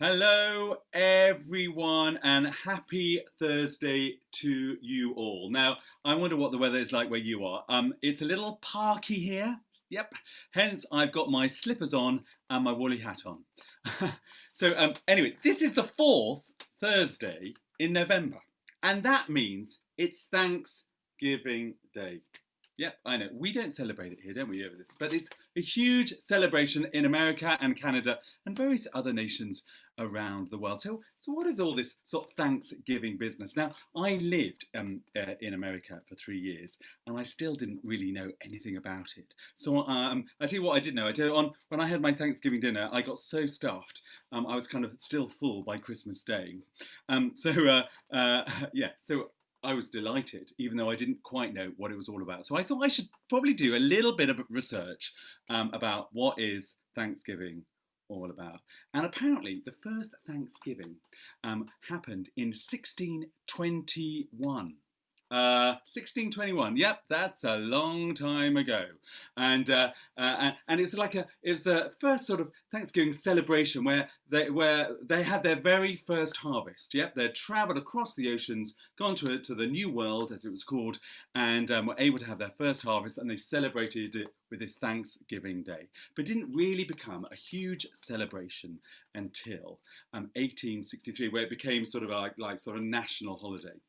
Hello, everyone, and happy Thursday to you all. Now, I wonder what the weather is like where you are. It's a little parky here. Yep. Hence, I've got my slippers on and my woolly hat on. Anyway, this is the fourth Thursday in November, and that means it's Thanksgiving Day. Yep, I know. We don't celebrate it here, don't we, over this? But it's a huge celebration in America and Canada and various other nations around the world. So what is all this sort of Thanksgiving business? Now, I lived in America for 3 years, and I still didn't really know anything about it. So I tell you what I did know. When I had my Thanksgiving dinner, I got so stuffed. I was kind of still full by Christmas Day. So I was delighted, even though I didn't quite know what it was all about. So I thought I should probably do a little bit of research about what is Thanksgiving all about. And apparently, the first Thanksgiving happened in 1621. 1621. Yep, that's a long time ago, and it was the first sort of Thanksgiving celebration where they had their very first harvest. Yep, they'd travelled across the oceans, gone to the New World as it was called, and were able to have their first harvest, and they celebrated it with this Thanksgiving Day. But it didn't really become a huge celebration until 1863, where it became sort of like sort of national holiday.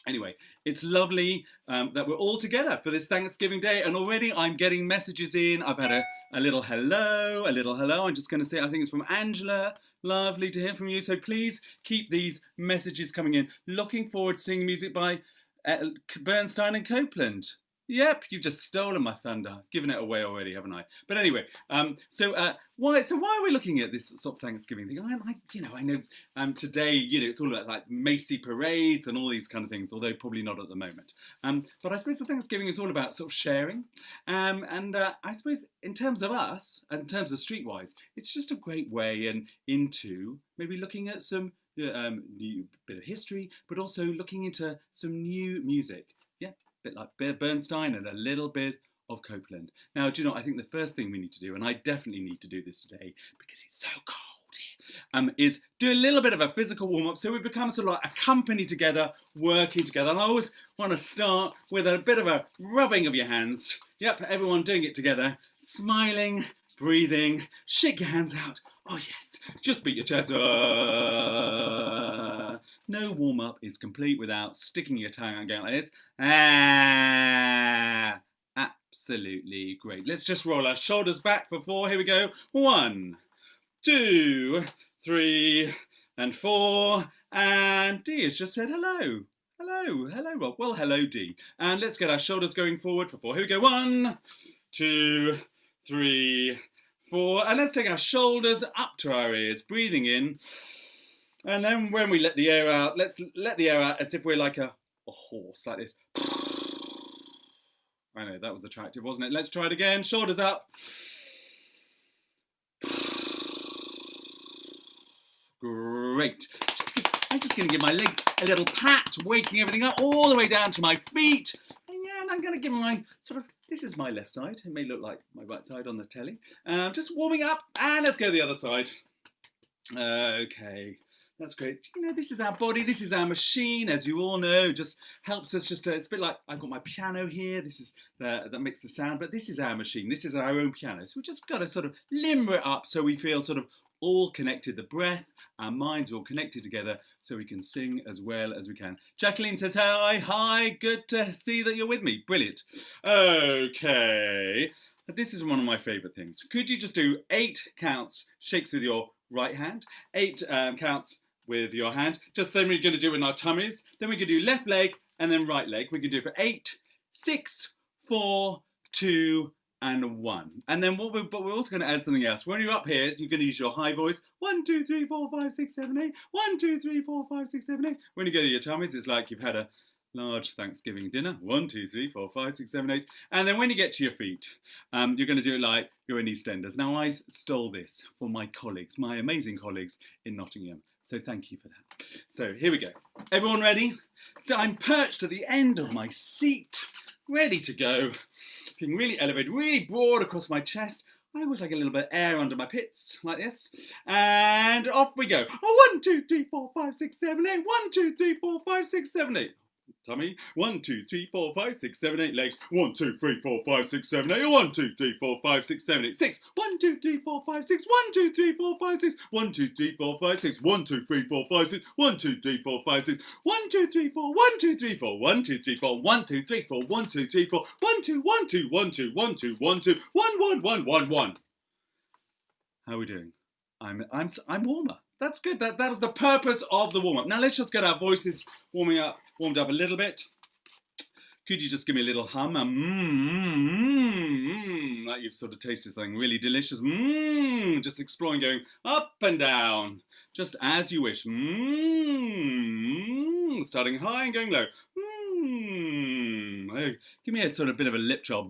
Anyway, it's lovely that we're all together for this Thanksgiving Day, and already I'm getting messages in. I've had a little hello, I'm just going to say, I think it's from Angela. Lovely to hear from you. So please keep these messages coming in. Looking forward to seeing music by Bernstein and Copeland. Yep, you've just stolen my thunder. I've given it away already, haven't I? But anyway, why are we looking at this sort of Thanksgiving thing? I know today, it's all about like Macy parades and all these kind of things, although probably not at the moment. But I suppose the Thanksgiving is all about sort of sharing. I suppose in terms of us, and in terms of Streetwise, it's just a great way into maybe looking at some new bit of history, but also looking into some new music. Bit like Bernstein and a little bit of Copeland. Now, do you know, I think the first thing we need to do, and I definitely need to do this today because it's so cold here, is do a little bit of a physical warm-up so we become sort of like a company together, working together. And I always want to start with a bit of a rubbing of your hands. Yep, everyone doing it together, smiling, breathing, shake your hands out. Oh yes, just beat your chest. No warm-up is complete without sticking your tongue out and going like this. Absolutely great. Let's just roll our shoulders back for 4. Here we go. 1, 2, 3, and 4. And Dee has just said hello. Hello, Rob. Well, hello, Dee. And let's get our shoulders going forward for 4. Here we go. 1, 2, 3, 4. And let's take our shoulders up to our ears, breathing in. And then when we let the air out, let's let the air out as if we're like a horse, like this. I know, that was attractive, wasn't it? Let's try it again. Shoulders up. Great. I'm just going to give my legs a little pat, waking everything up all the way down to my feet. And I'm going to give my this is my left side. It may look like my right side on the telly. Just warming up, and let's go the other side. Okay. That's great. This is our body, this is our machine, as you all know, just helps us it's a bit like, I've got my piano here, this is that makes the sound, but this is our machine, this is our own piano. So we just got to sort of limber it up so we feel sort of all connected, the breath, our minds are all connected together so we can sing as well as we can. Jacqueline says, hi, good to see that you're with me, brilliant. Okay, this is one of my favourite things. Could you just do 8 counts, shakes with your right hand, 8 counts with your hand. Just then we're going to do it in our tummies. Then we can do left leg and then right leg. We can do it for 8, 6, 4, 2, and 1. And then we're also going to add something else. When you're up here, you're going to use your high voice. 1, 2, 3, 4, 5, 6, 7, 8. 1, 2, 3, 4, 5, 6, 7, 8. When you go to your tummies, it's like you've had a large Thanksgiving dinner. 1, 2, 3, 4, 5, 6, 7, 8. And then when you get to your feet, you're going to do it like you're in EastEnders. Now, I stole this from my colleagues, my amazing colleagues in Nottingham. So thank you for that. So here we go. Everyone ready? So I'm perched at the end of my seat, ready to go. Feeling really elevated, really broad across my chest. I always like a little bit of air under my pits, like this. And off we go. Oh, 1, 2, 3, 4, 5, 6, 7, 8. 1, 2, 3, 4, 5, 6, 7, 8. Tummy. 1, 2, 3, 4, 5, 6, 7, 8. Legs. 1, 2, 3, 4, 5, 6, 7, 8. 1, 2, 3, 4, 5, 6, 7, 8. 6. 1, 2, 3, 4, 5, 6. 1, 2, 3, 4, 5, 6. 1, 2, 3, 4, 5, 6. 1, 2, 3, 4, 5, 6. 1, 2, 3, 4, 5, 6. 1, 2, 3, 4. 1, 2, 3, 4. 1, 2, 3, 4. 1, 2, 3, 4. 1, 2, 3, 4. 1, 2, 1, 2, 1, 2, 1, 2, 1, 2. 1, 1, 1, 1, 1. How are we doing? I'm warmer. That's good. That was the purpose of the warm-up. Now let's just get our voices warmed up a little bit. Could you just give me a little hum? Like you've sort of tasted something really delicious. Just exploring, going up and down, just as you wish. Starting high and going low. Oh, give me a sort of bit of a lip trill,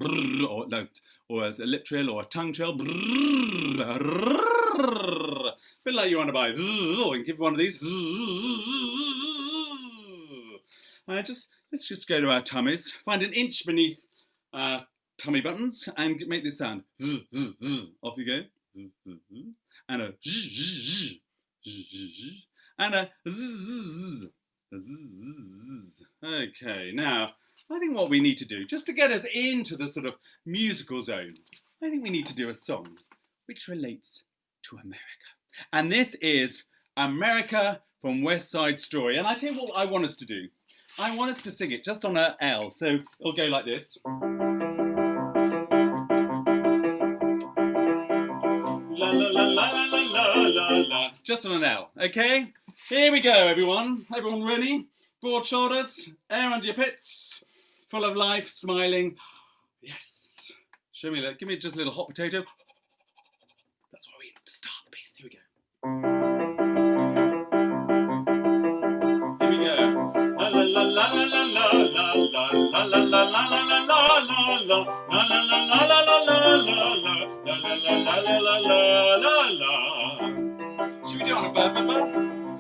or a lip trill or a tongue trill. A bit like you want to buy. And give one of these. Let's just go to our tummies. Find an inch beneath tummy buttons and make this sound. Off you go. And a and a Okay, now I think what we need to do, just to get us into the sort of musical zone, I think we need to do a song which relates to America. And this is America from West Side Story. And I tell you what I want us to do. I want us to sing it just on a L. So it'll go like this. La la la la la la la la. Just on an L, okay? Here we go, everyone. Everyone ready? Broad shoulders, air under your pits, full of life, smiling. Yes. Show me, give me just a little hot potato. That's what we need to start the piece. Here we go. Here we go. La la la la la la la la la la la la la la la la la la. Should we do it on a ba ba ba?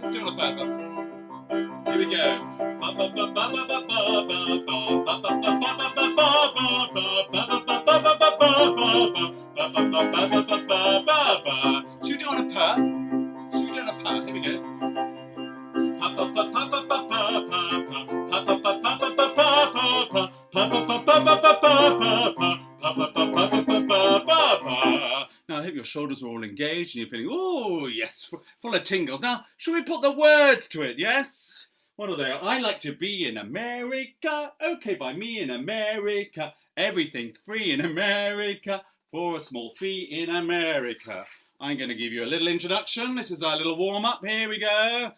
Let's do it on a ba ba. Here we go. Should we do it on a purr? Should we do it on a purr? Here we go. Now I hope your shoulders are all engaged and you're feeling, oh yes, full of tingles. Now, should we put the words to it? Yes? What are they? I like to be in America. Okay, by me in America. Everything's free in America for a small fee in America. I'm going to give you a little introduction. This is our little warm-up. Here we go.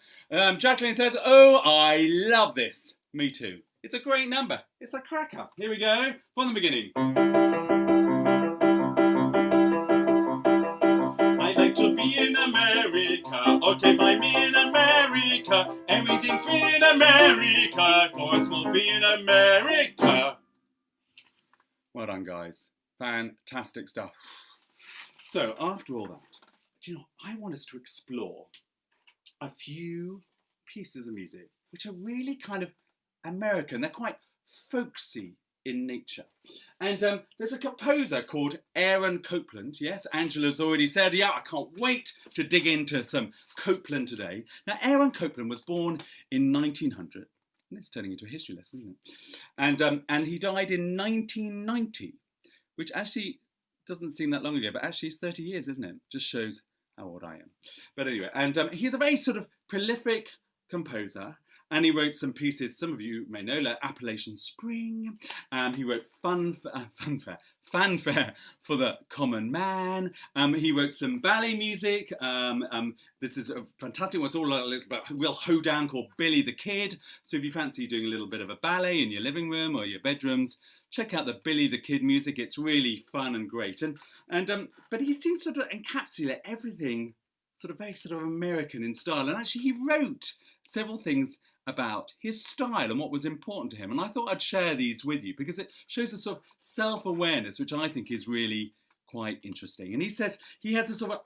Jacqueline says, oh, I love this. Me too. It's a great number. It's a cracker. Here we go. From the beginning. I like to be in America. Okay, by me in America. Everything free in America for a small fee in America. Well done, guys. Fantastic stuff. So, after all that, do you know, I want us to explore a few pieces of music which are really kind of American. They're quite folksy in nature. And there's a composer called Aaron Copland. Yes, Angela's already said, yeah, I can't wait to dig into some Copland today. Now, Aaron Copland was born in 1900. And it's turning into a history lesson, isn't it? And he died in 1990, which actually doesn't seem that long ago, but actually it's 30 years, isn't it? Just shows how old I am. But anyway, and he's a very sort of prolific composer, and he wrote some pieces, some of you may know, like Appalachian Spring. He wrote Fanfare for the Common Man. He wrote some ballet music. This is a fantastic one. It's all a little bit real hoedown called Billy the Kid. So if you fancy doing a little bit of a ballet in your living room or your bedrooms, check out the Billy the Kid music. It's really fun and great. But he seems to encapsulate everything sort of very sort of American in style. And actually he wrote several things about his style and what was important to him. And I thought I'd share these with you because it shows a sort of self-awareness, which I think is really quite interesting. And he says he has a sort of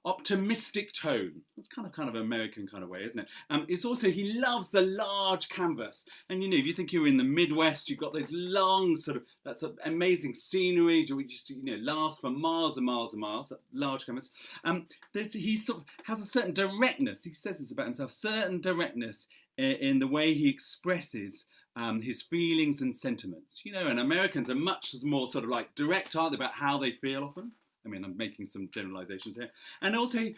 optimistic tone. That's kind of American kind of way, isn't it? It's also, he loves the large canvas. And you know, if you think you're in the Midwest, you've got those long sort of, that's amazing scenery, which just, you know, lasts for miles and miles and miles, that large canvas. He sort of has a certain directness, he says this about himself, certain directness in the way he expresses his feelings and sentiments. You know, and Americans are much more sort of like direct, aren't they, about how they feel often? I mean, I'm making some generalizations here. And also,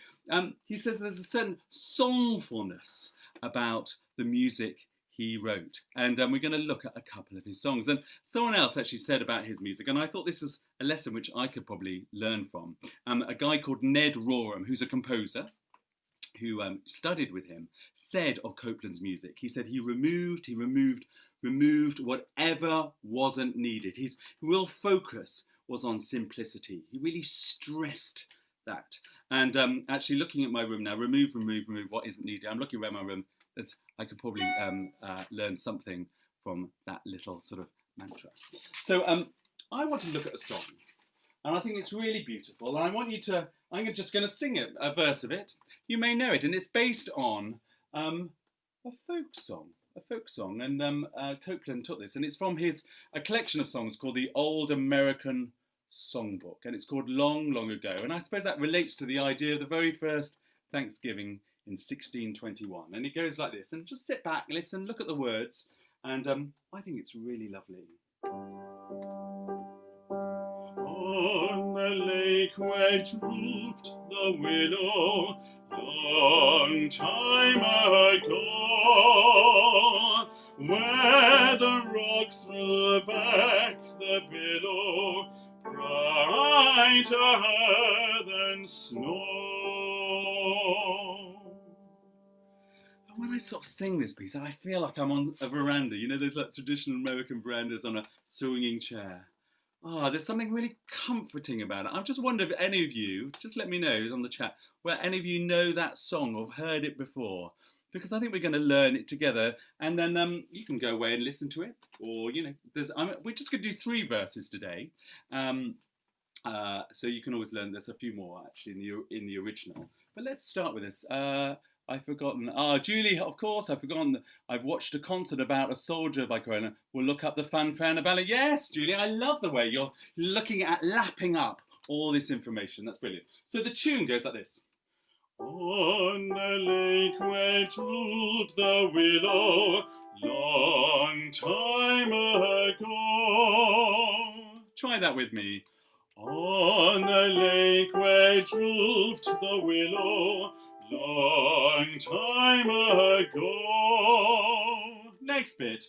he says there's a certain songfulness about the music he wrote. And we're going to look at a couple of his songs. And someone else actually said about his music, and I thought this was a lesson which I could probably learn from, a guy called Ned Rorem, who's a composer, who studied with him, said of Copland's music, he said he removed whatever wasn't needed. His real focus was on simplicity. He really stressed that. And actually looking at my room now, remove what isn't needed. I'm looking around my room. I could probably learn something from that little sort of mantra. So I want to look at a song. And I think it's really beautiful. And I want you to, I'm just going to sing it, a verse of it. You may know it. And it's based on a folk song. And Copland took this. And it's from a collection of songs called the Old American Songbook. And it's called Long, Long Ago. And I suppose that relates to the idea of the very first Thanksgiving in 1621. And it goes like this. And just sit back, listen, look at the words. And I think it's really lovely. On the lake where drooped the willow long time ago, where the rocks threw back the billow brighter than snow. And when I sort of sing this piece, I feel like I'm on a veranda, you know, those like traditional American verandas on a swinging chair. Oh, there's something really comforting about it. I just wonder if any of you, just let me know on the chat, where any of you know that song or heard it before. Because I think we're going to learn it together. And then you can go away and listen to it. Or, you know, we're just going to do 3 verses today. So you can always learn, there's a few more actually in the original. But let's start with this. I've forgotten. Julie, of course, I've forgotten. I've watched a concert about a soldier by Corona. We'll look up the fanfare and the ballad. Yes, Julie, I love the way you're looking at lapping up all this information. That's brilliant. So the tune goes like this. On the lake where drooped the willow long time ago. Try that with me. On the lake where drooped the willow long time ago. Next bit.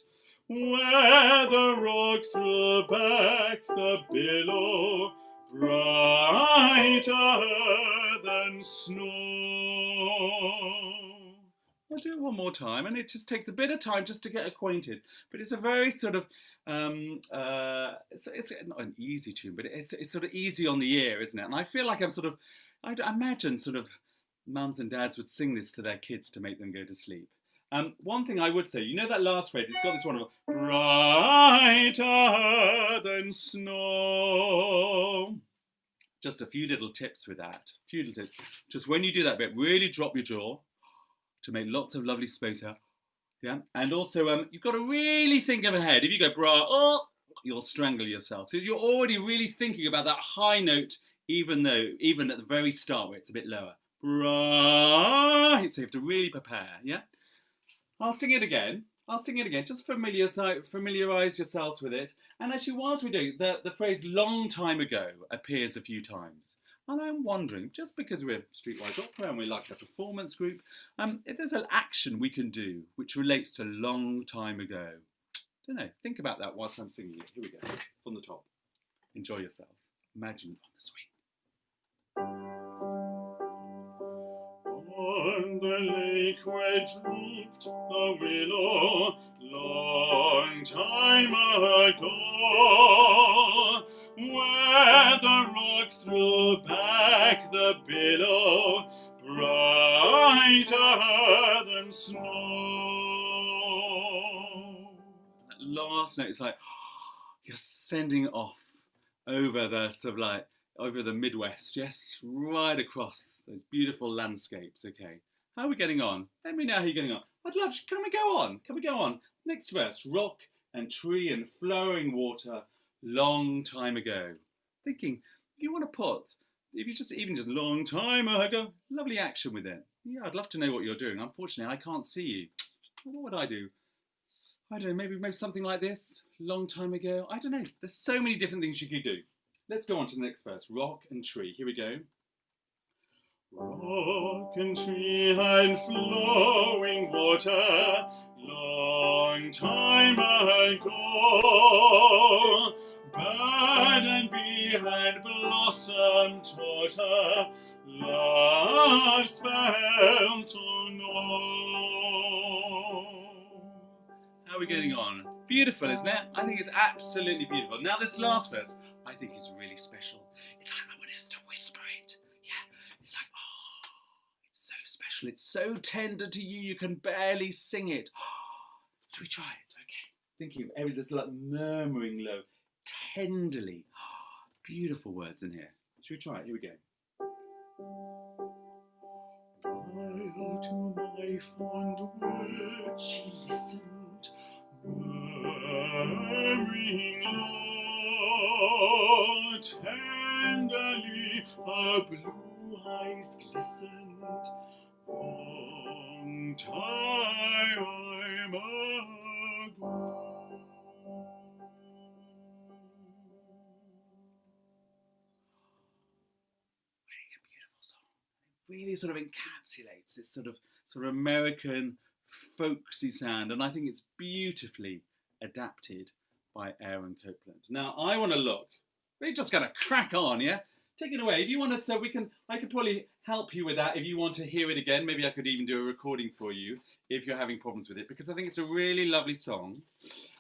Where the rock threw back the billow brighter than snow. I'll do it one more time, and it just takes a bit of time just to get acquainted. But it's a very sort of it's not an easy tune, but it's sort of easy on the ear, isn't it? And I feel like I'm sort of, I imagine sort of mums and dads would sing this to their kids to make them go to sleep. One thing I would say, you know that last phrase, it's got this one of brighter than snow. Just a few little tips with that. Just when you do that bit, really drop your jaw to make lots of lovely space here. Yeah, and also you've got to really think of ahead. If you go you'll strangle yourself. So you're already really thinking about that high note, even at the very start where it's a bit lower. Right, so you have to really prepare, yeah? I'll sing it again. Just familiarise yourselves with it. And actually, whilst we do, the phrase long time ago appears a few times. And I'm wondering, just because we're Streetwise Opera and we're like a performance group, if there's an action we can do which relates to long time ago. Don't know, think about that whilst I'm singing it. Here we go, from the top. Enjoy yourselves. Imagine on the swing. On the lake where drooped the willow long time ago, where the rock threw back the billow brighter than snow. That last note is like you're sending off over the sort of like over the Midwest. Yes, right across those beautiful landscapes. Okay, how are we getting on? Let me know how you're getting on. I'd love. Can we go on? Can we go on? Next verse: rock and tree and flowing water, long time ago. Thinking, if you want to put, if you just even just long time ago, lovely action with it. Yeah, I'd love to know what you're doing. Unfortunately, I can't see you. What would I do? I don't know, maybe something like this, long time ago. I don't know. There's so many different things you could do. Let's go on to the next verse. Rock and tree. Here we go. Rock and tree and flowing water, long time ago. Bird and bee and blossom taught her, love spell to know. How are we getting on? Beautiful, isn't it? I think it's absolutely beautiful. Now this last verse, I think is really special. It's like I want us to whisper it. Yeah, it's like, oh, it's so special. It's so tender to you, you can barely sing it. Oh, should we try it? Okay. Thinking of every, there's like murmuring low, tenderly. Oh, beautiful words in here. Should we try it? Here we go. While to my fond words she listened, murmuring low, tenderly her blue eyes glistened. Long time I'm ago. Really sort of encapsulates this sort of American folksy sound, and I think it's beautifully adapted by Aaron Copland. Now I want to look. We're just going to crack on, yeah. Take it away if you want to. So I could probably help you with that if you want to hear it again. Maybe I could even do a recording for you if you're having problems with it, because I think it's a really lovely song.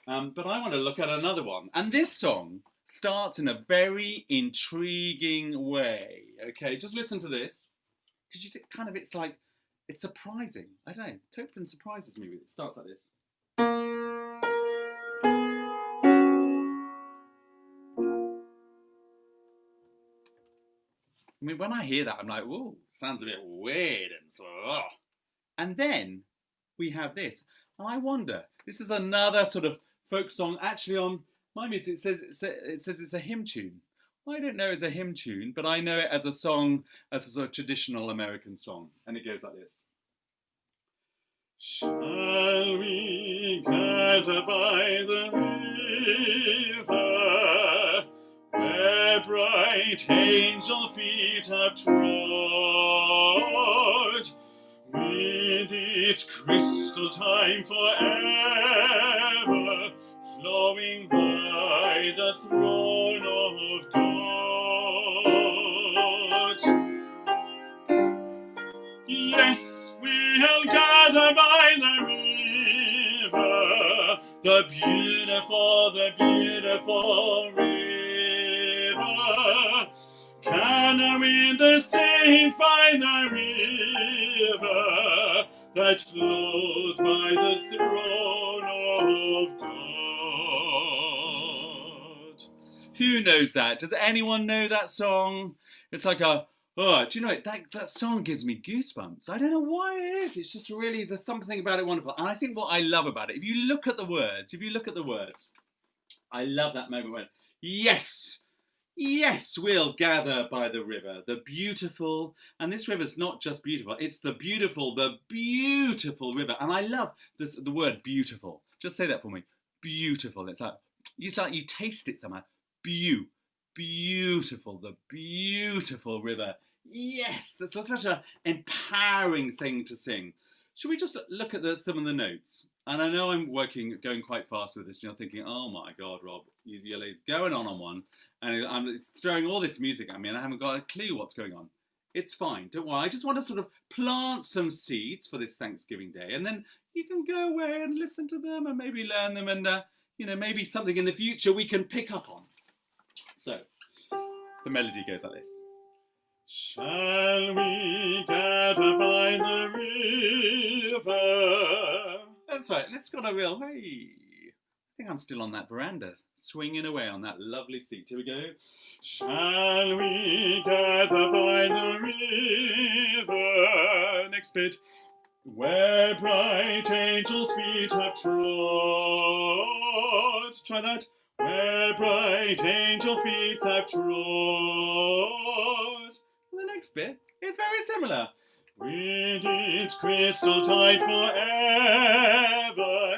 But I want to look at another one, and this song starts in a very intriguing way. Okay, just listen to this. Because you kind of, it's like, it's surprising. I don't know. Copland surprises me with it. It starts like this. I mean, when I hear that, I'm like, whoa, sounds a bit weird and so. Oh. And then we have this, and I wonder. This is another sort of folk song. Actually, on my music, it says it's a hymn tune. I don't know it's a hymn tune, but I know it as a song, as a sort of traditional American song. And it goes like this. Shall we gather by the river, where bright angel feet have trod, with its crystal time forever, flowing by the throne of God. Yes, we'll gather by the river, the beautiful river. Gather with the saints by the river that flows by the throne of God. Who knows that? Does anyone know that song? It's like a, oh, do you know it? That song gives me goosebumps. I don't know why it is. It's just really, there's something about it wonderful. And I think what I love about it, if you look at the words, I love that moment when, yes, we'll gather by the river, the beautiful, and this river's not just beautiful, it's the beautiful river. And I love this, the word beautiful. Just say that for me. Beautiful. It's like you taste it somehow. Beautiful, the beautiful river. Yes, that's such an empowering thing to sing. Should we just look at some of the notes? And I know I'm going quite fast with this, and you're thinking, oh my God, Rob, he's going on one, and it's throwing all this music at me, and I haven't got a clue what's going on. It's fine, don't worry. I just want to sort of plant some seeds for this Thanksgiving Day, and then you can go away and listen to them, and maybe learn them, and maybe something in the future we can pick up on. So, the melody goes like this. Shall we gather by the river? That's right, let's got a real, hey. I think I'm still on that veranda, swinging away on that lovely seat. Here we go. Shall we gather by the river? Next bit. Where bright angels' feet have trod. Try that. Where bright angel feet have trod. The next bit is very similar. With its crystal tide forever.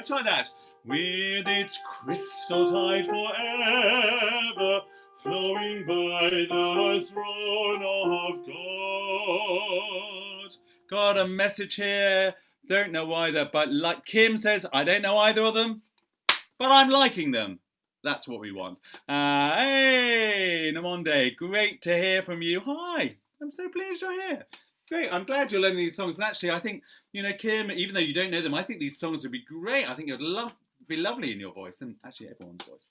Try that. With its crystal tide forever, flowing by the throne of God. Got a message here. Don't know either, but like Kim says, I don't know either of them, but I'm liking them. That's what we want. Hey, Namonde, great to hear from you. Hi, I'm so pleased you're here. Great, I'm glad you're learning these songs. And actually, I think, you know, Kim, even though you don't know them, I think these songs would be great. I think you'd be lovely in your voice, and actually everyone's voice.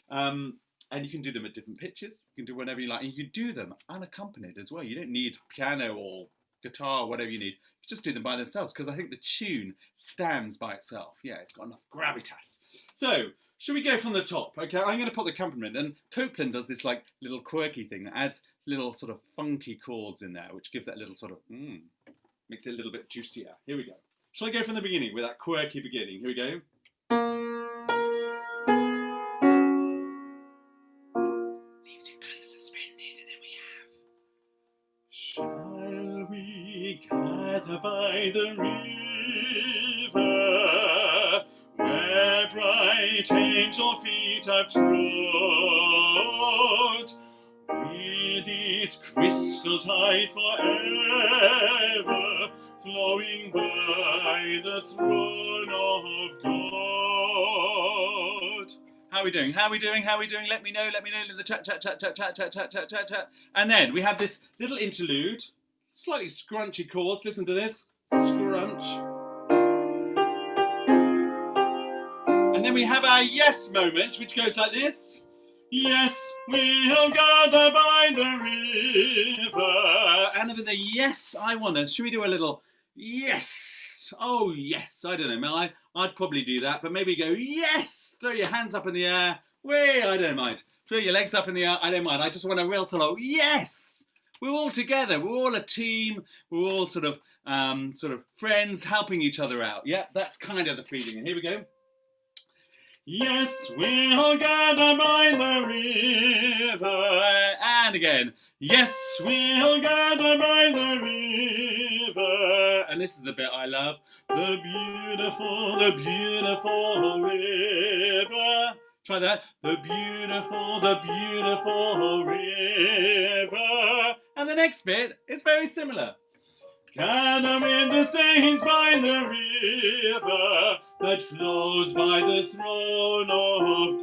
And you can do them at different pitches. You can do whatever you like. And you can do them unaccompanied as well. You don't need piano or guitar or whatever you need. You just do them by themselves, because I think the tune stands by itself. Yeah, it's got enough gravitas. So, should we go from the top? Okay, I'm going to put the accompaniment, and Copeland does this like little quirky thing that adds little sort of funky chords in there, which gives that little sort of, makes it a little bit juicier. Here we go. Shall I go from the beginning with that quirky beginning? Here we go. Leaves you kind of suspended, and then we have. Shall we gather by the river, where bright angel feet have trod, with its crystal tide forever, flowing by the throne of God. How are we doing? How are we doing? How are we doing? Let me know in the chat. And then we have this little interlude, slightly scrunchy chords. Listen to this. Scrunch. And then we have our yes moment, which goes like this. Yes, we'll gather by the river. And with the yes, I wanna. Should we do a little yes? Oh, yes. I don't know. I'd probably do that, but maybe go yes. Throw your hands up in the air. Way, I don't mind. Throw your legs up in the air. I don't mind. I just want a real solo. Yes. We're all together. We're all a team. We're all sort of friends helping each other out. Yeah, that's kind of the feeling. And here we go. Yes, we'll gather by the river. And again. Yes, we'll gather by the river. And this is the bit I love. The beautiful river. Try that. The beautiful river. And the next bit is very similar. Gather with the saints by the river that flows by the throne of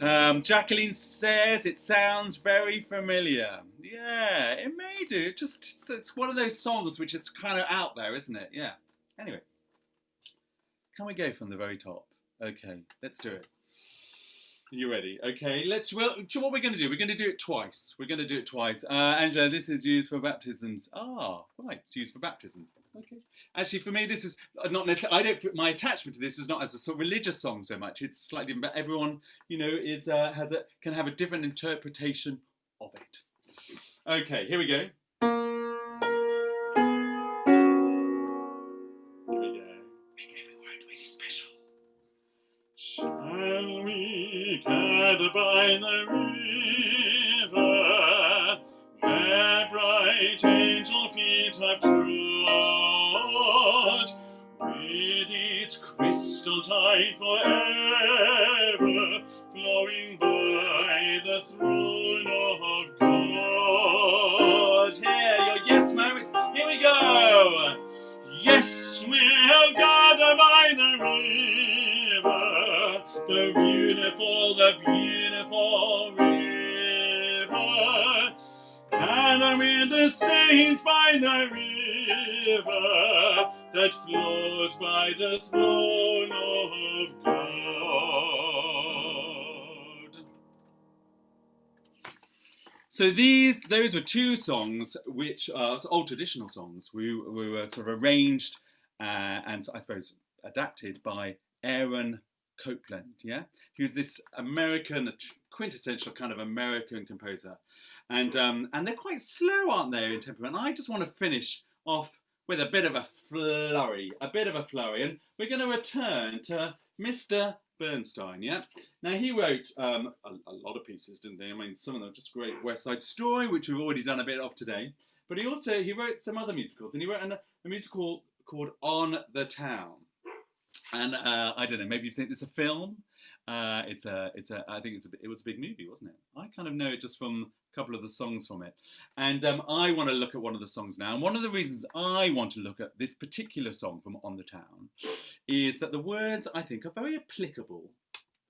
God. Jacqueline says it sounds very familiar. Yeah, it may do. It's one of those songs which is kind of out there, isn't it? Yeah. Anyway, can we go from the very top? Okay, let's do it. You ready? Okay, what we're going to do? We're going to do it twice. Angela, this is used for baptisms. Ah, right, it's used for baptism. Okay. Actually, for me, this is not necessarily. My attachment to this is not as a sort of religious song so much. It's slightly different, but everyone, you know, can have a different interpretation of it. Okay, here we go. Here we go. Make every word really special. Shall we gather by the river, where bright angel feet have trod, with its crystal tide forever, flowing by the throne of God. Here, your yes moment. Here we go. Yes, we'll gather by the river, the beautiful river, and with the saints by the river that flows by the throne of God. So those were two songs which are old traditional songs. We were sort of arranged and I suppose adapted by Aaron Copland. Yeah, he was this American, quintessential kind of American composer, and they're quite slow, aren't they, in temperament? I just want to finish off with a bit of a flurry, and we're going to return to Mr. Bernstein. Yeah, now he wrote a lot of pieces, didn't he? I mean, some of them are just great. West Side Story, which we've already done a bit of today, but he wrote some other musicals, and he wrote a musical called On the Town. And I don't know, maybe you've seen it's a film. I think it was a big movie, wasn't it? I kind of know it just from a couple of the songs from it. And I want to look at one of the songs now. And one of the reasons I want to look at this particular song from On the Town is that the words, I think, are very applicable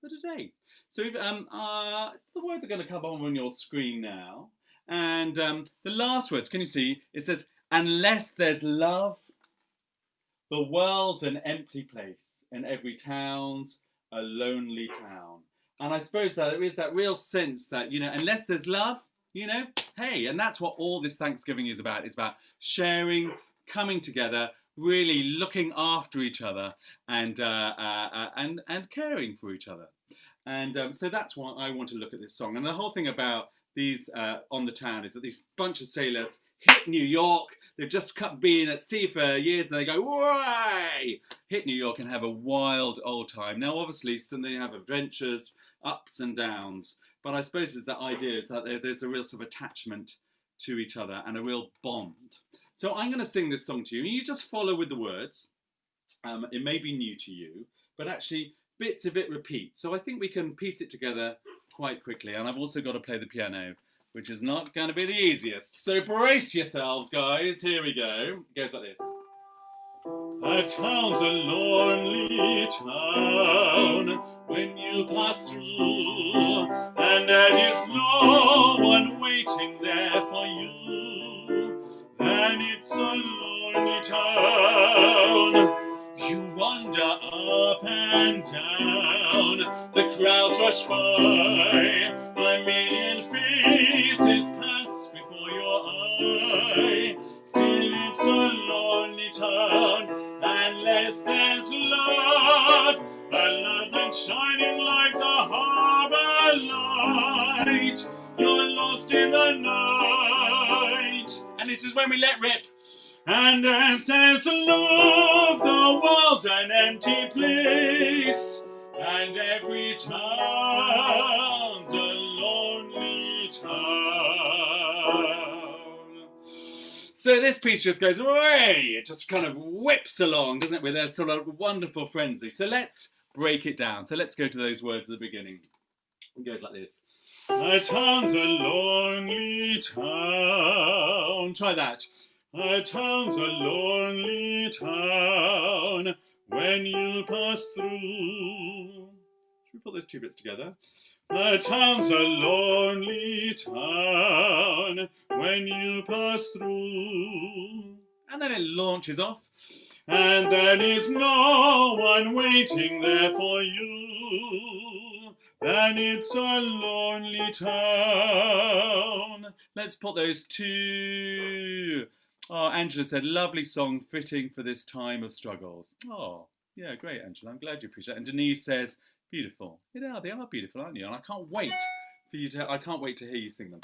for today. So the words are going to come on your screen now. And the last words, can you see? It says, unless there's love, the world's an empty place, and every town's a lonely town. And I suppose that there is that real sense that, unless there's love, hey, and that's what all this Thanksgiving is about. It's about sharing, coming together, really looking after each other, and caring for each other. And so that's why I want to look at this song. And the whole thing about these On the Town is that these bunch of sailors hit New York. They've just been at sea for years, and they go, "Way!" Hit New York and have a wild old time. Now, obviously, they have adventures, ups and downs, but I suppose the idea is that there's a real sort of attachment to each other and a real bond. So I'm going to sing this song to you, and you just follow with the words. It may be new to you, but actually bits of it repeat. So I think we can piece it together quite quickly, and I've also got to play the piano, which is not going to be the easiest. So brace yourselves, guys. Here we go. It goes like this. A town's a lonely town when you pass through, and there is no one waiting there for you. Then it's a lonely town. You wander up and down, the crowds rush by, a million faces pass before your eye. Still it's a lonely town, unless there's love, a love that's shining like the harbor light. You're lost in the night. And this is when we let rip. And as there's love, the world's an empty place, and every town's a lonely town. So this piece just goes away. It just kind of whips along, doesn't it, with a sort of wonderful frenzy. So let's break it down. So let's go to those words at the beginning. It goes like this. A town's a lonely town. Try that. A town's a lonely town when you pass through. Should we put those two bits together? A town's a lonely town when you pass through. And then it launches off. And there is no one waiting there for you. Then it's a lonely town. Let's put those two. Oh, Angela said, lovely song fitting for this time of struggles. Oh, yeah, great, Angela. I'm glad you appreciate it. And Denise says, beautiful. Yeah, they are beautiful, aren't you? And I can't wait to hear you sing them.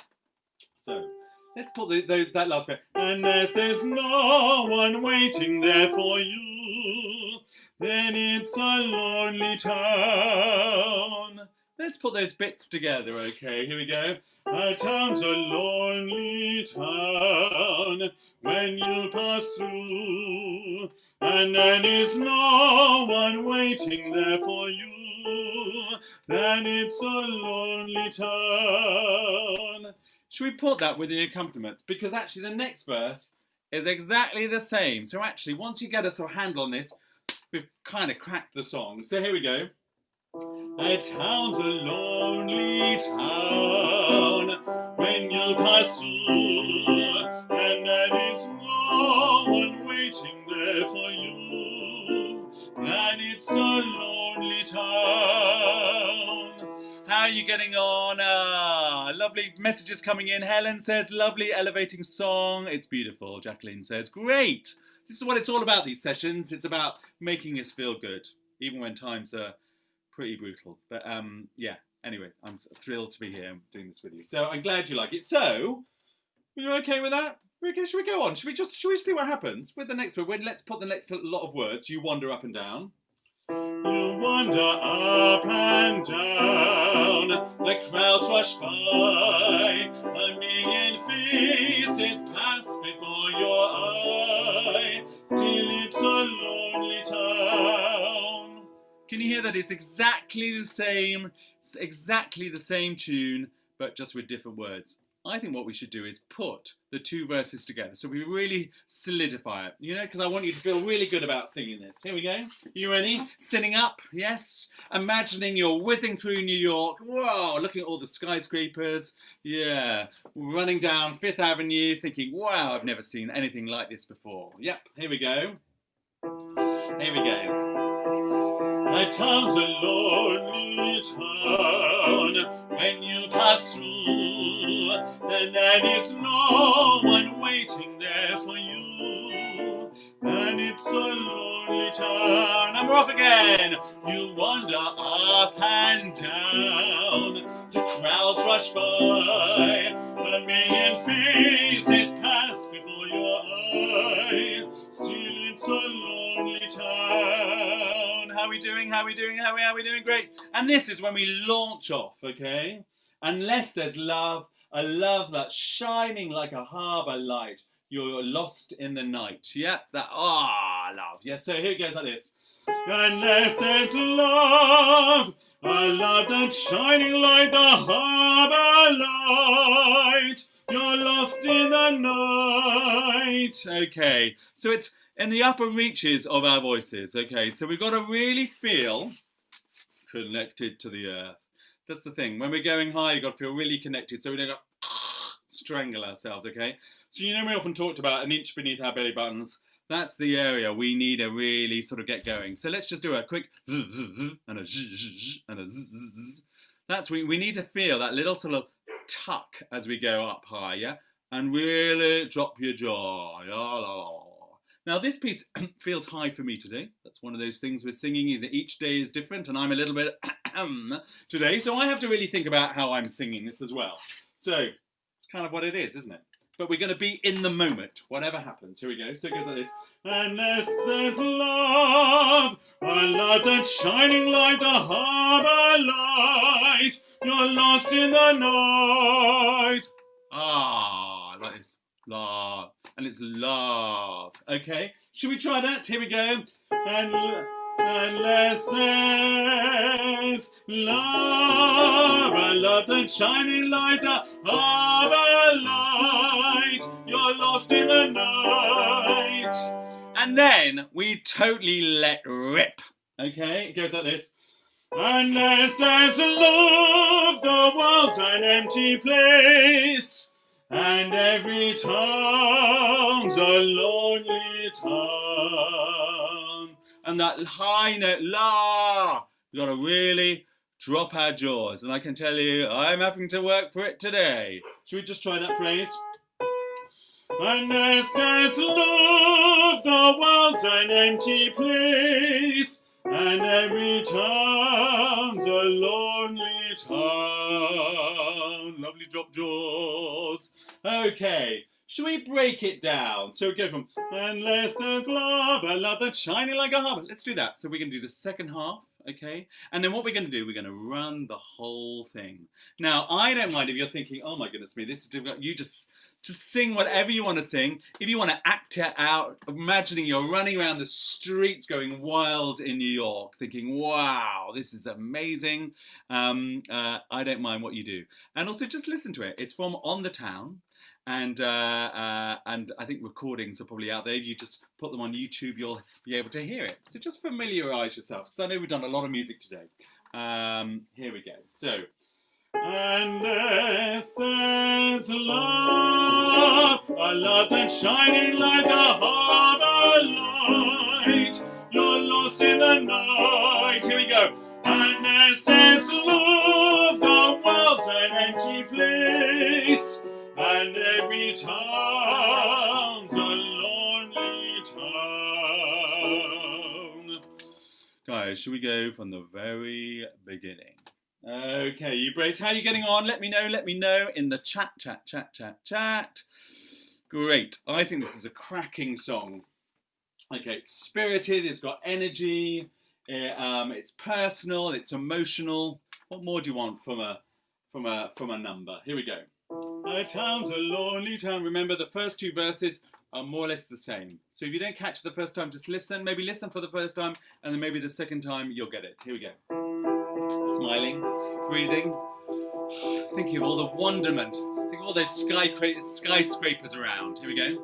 So let's put that last bit. Unless there's no one waiting there for you, then it's a lonely town. Let's put those bits together, okay? Here we go. A town's a lonely town when you pass through, and there is no one waiting there for you, then it's a lonely town. Should we put that with the accompaniment? Because actually the next verse is exactly the same. So actually, once you get a sort of handle on this, we've kind of cracked the song. So here we go. A town's a lonely town when you pass through, and there is no one waiting there for you, then it's a lonely town. How are you getting on? Lovely messages coming in. Helen says, lovely elevating song. It's beautiful. Jacqueline says, great. This is what it's all about, these sessions. It's about making us feel good, even when times are pretty brutal. But yeah, anyway, I'm thrilled to be here doing this with you. So I'm glad you like it. So, are you okay with that? Okay, should we go on? Should we see what happens with the next word? Let's put the next lot of words. You wander up and down. You wander up and down, the crowds rush by, a million faces pass before your eye, still it's a lonely town. Can you hear that? It's exactly the same tune, but just with different words. I think what we should do is put the two verses together so we really solidify it, you know, because I want you to feel really good about singing this. Here we go. You ready? Sitting up, yes. Imagining you're whizzing through New York. Whoa, looking at all the skyscrapers. Yeah. Running down Fifth Avenue thinking, wow, I've never seen anything like this before. Yep, here we go. Here we go. My town's a lonely town. When you pass through, then there is no one waiting there for you. And it's a lonely town. And we're off again. You wander up and down. The crowds rush by. A million faces pass before your eye. Still it's a lonely town. How are we doing? How are we doing? How are we doing? Great. And this is when we launch off, okay? Unless there's love, a love that's shining like a harbour light. You're lost in the night. Yep, that, love. Yeah, so here it goes like this. Unless there's love, a love that's shining like the harbour light. You're lost in the night. Okay, so it's in the upper reaches of our voices. Okay, so we've got to really feel connected to the earth. That's the thing. When we're going high, you've got to feel really connected so we don't go strangle ourselves, okay? So you know we often talked about an inch beneath our belly buttons. That's the area we need to really sort of get going. So let's just do a quick and a and a zzz. That's we need to feel that little sort of tuck as we go up high, yeah? And really drop your jaw. Now this piece feels high for me today. That's one of those things with singing is that each day is different and I'm a little bit today. So I have to really think about how I'm singing this as well. So it's kind of what it is, isn't it? But we're going to be in the moment, whatever happens. Here we go. So it goes like this. Unless there's love, a love that's shining like the harbour light, you're lost in the night. Like this. Love. And it's love. Okay. Should we try that? Here we go. Unless there's love, a love that's shining like the harbour light, you're lost in the night. And then we totally let rip. Okay, it goes like this. Unless there's love, the world's an empty place, and every town's a lonely town. And that high note, la, we've got to really drop our jaws. And I can tell you, I'm having to work for it today. Should we just try that phrase? Unless there's love, the world's an empty place, and every town's a lonely town. Lovely drop jaws. Okay. Should we break it down? So we go from, unless there's love, a love that's shining like a harbour. Let's do that. So we're going to do the second half, okay? And then what we're going to do, we're going to run the whole thing. Now, I don't mind if you're thinking, oh my goodness me, this is difficult. You just sing whatever you want to sing. If you want to act it out, imagining you're running around the streets going wild in New York, thinking, wow, this is amazing. I don't mind what you do. And also just listen to it. It's from On the Town. And I think recordings are probably out there. You just put them on YouTube, you'll be able to hear it. So just familiarise yourself, because I know we've done a lot of music today. Here we go. So, unless there's love, a love that's shining like a harbour light, you're lost in the night. Here we go. Unless there's love, the world's an empty place, and every town's a lonely town. Streetwise. Should we go from the very beginning? Okay, you Brace, how are you getting on? Let me know in the chat. Great, I think this is a cracking song. Okay, it's spirited, it's got energy, it's personal, it's emotional. What more do you want from a number? Here we go. A town's a lonely town. Remember, the first two verses are more or less the same. So if you don't catch it the first time, just listen. Maybe listen for the first time, and then maybe the second time you'll get it. Here we go. Smiling, breathing, thinking of all the wonderment. Think of all those skyscrapers around. Here we go.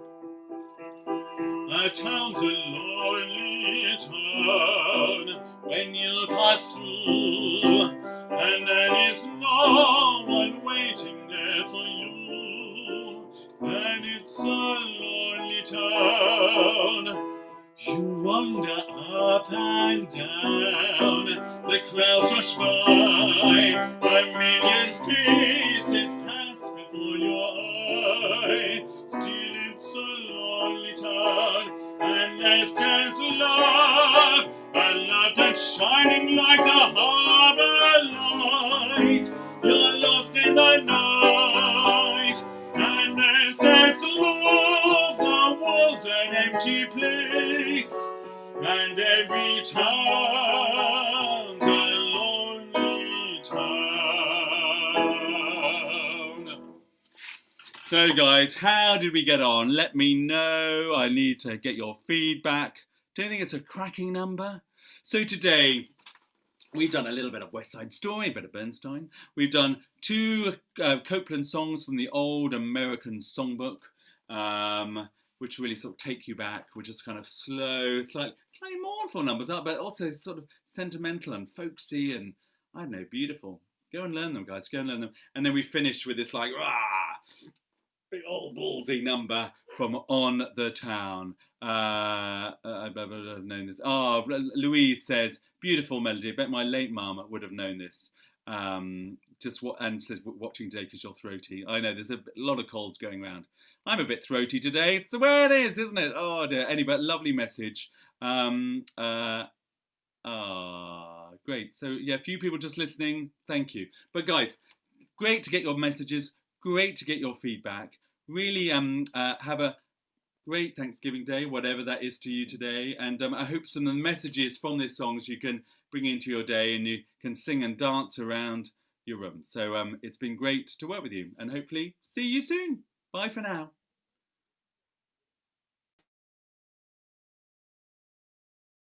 A town's a lonely town when you pass through, and there is no one waiting there for you. And it's a lonely town. You wander up and down, the crowds rush by, a million faces pass before your eye. Still it's a lonely town, and there stands love, a love that's shining like the harbor light. You're lost in the night, and there stands love, the world's an empty place, and every town's a lonely town. So guys, how did we get on? Let me know. I need to get your feedback. Do you think it's a cracking number? So today, we've done a little bit of West Side Story, a bit of Bernstein. We've done two Copeland songs from the old American songbook, which really sort of take you back, which is kind of slow, slightly mournful numbers, but also sort of sentimental and folksy and, I don't know, beautiful. Go and learn them, guys. Go and learn them. And then we finished with this like, big old ballsy number from On the Town. I've known this. Louise says, beautiful melody. I bet my late mum would have known this. And says, watching today because you're throaty. I know, there's a lot of colds going around. I'm a bit throaty today. It's the way it is, isn't it? Oh dear. Anyway, lovely message. Great. So yeah, a few people just listening. Thank you. But guys, great to get your messages. Great to get your feedback. Really have a great Thanksgiving Day, whatever that is to you today. And I hope some of the messages from these songs you can bring into your day and you can sing and dance around your room. So it's been great to work with you and hopefully see you soon. Bye for now.